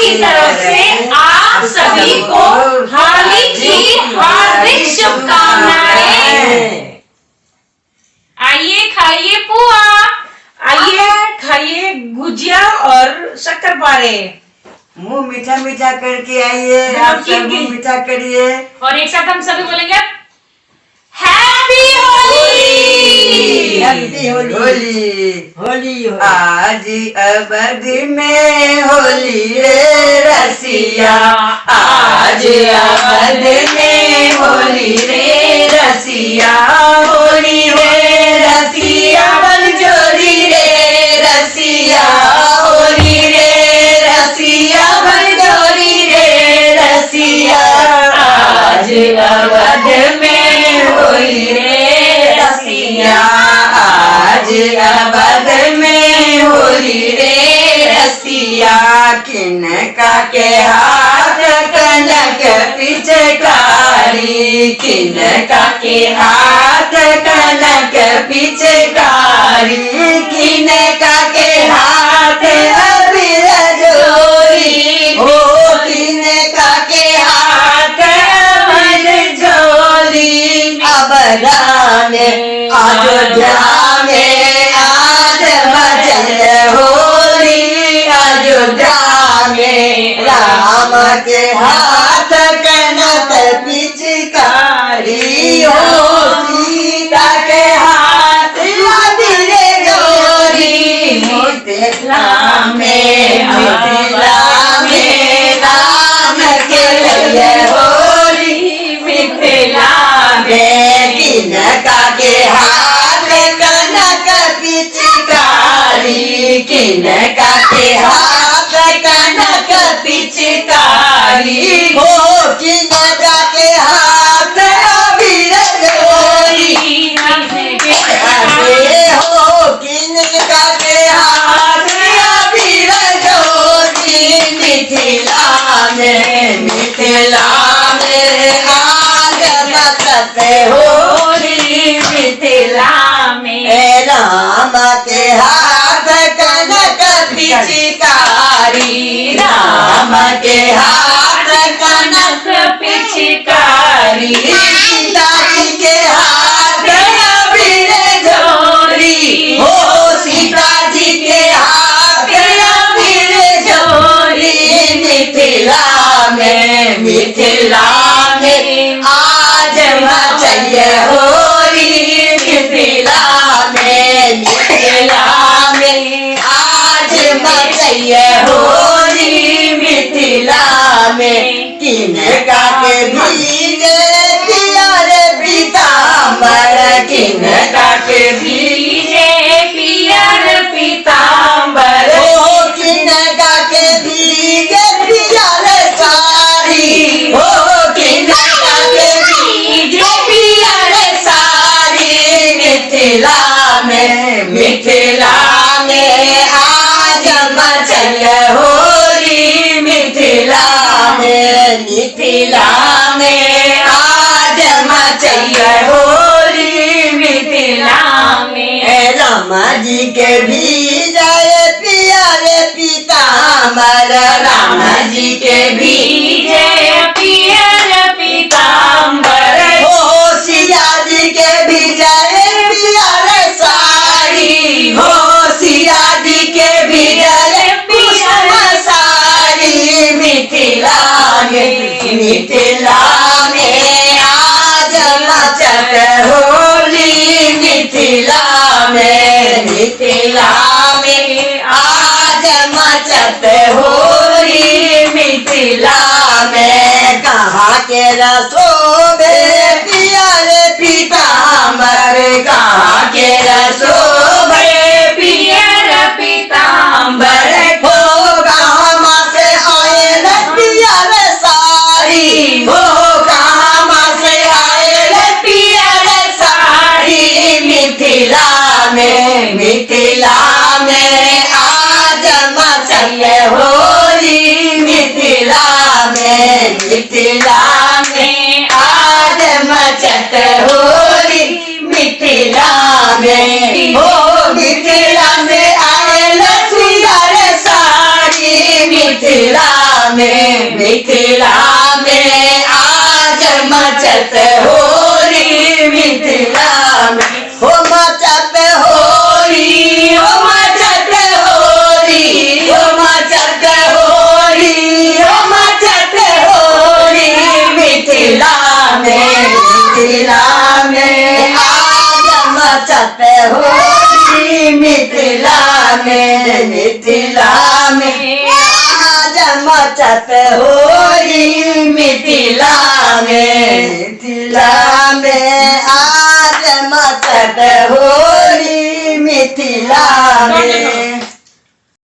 की तरफ से आप सभी को होली की हार्दिक शुभकामनाएं। आइए खाइए पुआ, आइए खाइए गुजिया और शक्करपारे। मुंह मीठा मीठा करके आइए, आप सब मुंह मीठा करिए। और एक साथ हम सभी बोलेंगे हैप्पी होली। हैप्पी होली। होली आज अवध में होली रे रसिया, आज अवध में होली रे रसिया, होली रे रसिया बलजोरी रे रसिया, होली रे रसिया बलजोरी रे रसिया, आज अवध में होली रे रसिया, आज अवध में होली रे रसिया। किनका के हाथ कनक पिचकारी, किनका के हाथ कनक पिचकारी, किनका के हाथ अबीर जोरी, हो किनका के हाथ अबीर जोरी। अब राने अयोध्या में आज मचल होली, अयोध्या में राम के हाथ कनक पिचकारी, हो सीता के हाथ अबीर जोरी। मिथिला में राम के लिए होली, मिथिला में किनका के हाथ कनक पिचकारी, किनका के हाथ कनक पिचकारी, हो किनका के हाथ अबीर जोरी। हो किनका के हाथ अबीर जोरी। मिथिला में आज मचत होली, मिथिला में राम के हाथ कनक पिचकारी, राम के हाथ कनक पिचकारी, सीता जी के हाथ अबीर जोरी, हो सीता जी के हाथ अबीर जोरी। मिथिला में आज मचल होली, मिथिला में आज मचल होली, मिथिला में किनका के भीगे पियर पीताम्बर, किनका के भीगे पियर पीताम्बर, हो किनका के भीगे पियर साड़ी, हो किनका के भीगे पियर साड़ी। मिथिला में आज मचल होली, मिथिला में आज मचल होली, मिथिला में राम जी के भीजे पियर पीताम्बर, राम जी के भीजे पियर पीताम्बर, हो सिया जी के भीजे पियर साड़ी, हो सिया जी के भीजे पियर साड़ी। मिथिला में आज मचत होली, मिथिला में आज मचत होली, मिथिला में कहाँ के रसोबे पियर पीताम्बर, कहाँ के रसोबे पियर पीताम्बर, हो कहाँ से आयल पियर साड़ी, हो कहाँ से आयल पियर साड़ी। मिथिला में आज मचल होली, मिथिला में आज मचत होली, मिथिला में हो मिथिला में में मिथिला में आज मचत होरी मिथिला में हो मचत होरी हो मचत होरी हो मचत होरी हो मचत होरी मिथिला में आज मचत होरी मिथिला में आज मचत होरी मिथिला में आज मचत होरी मिथिला में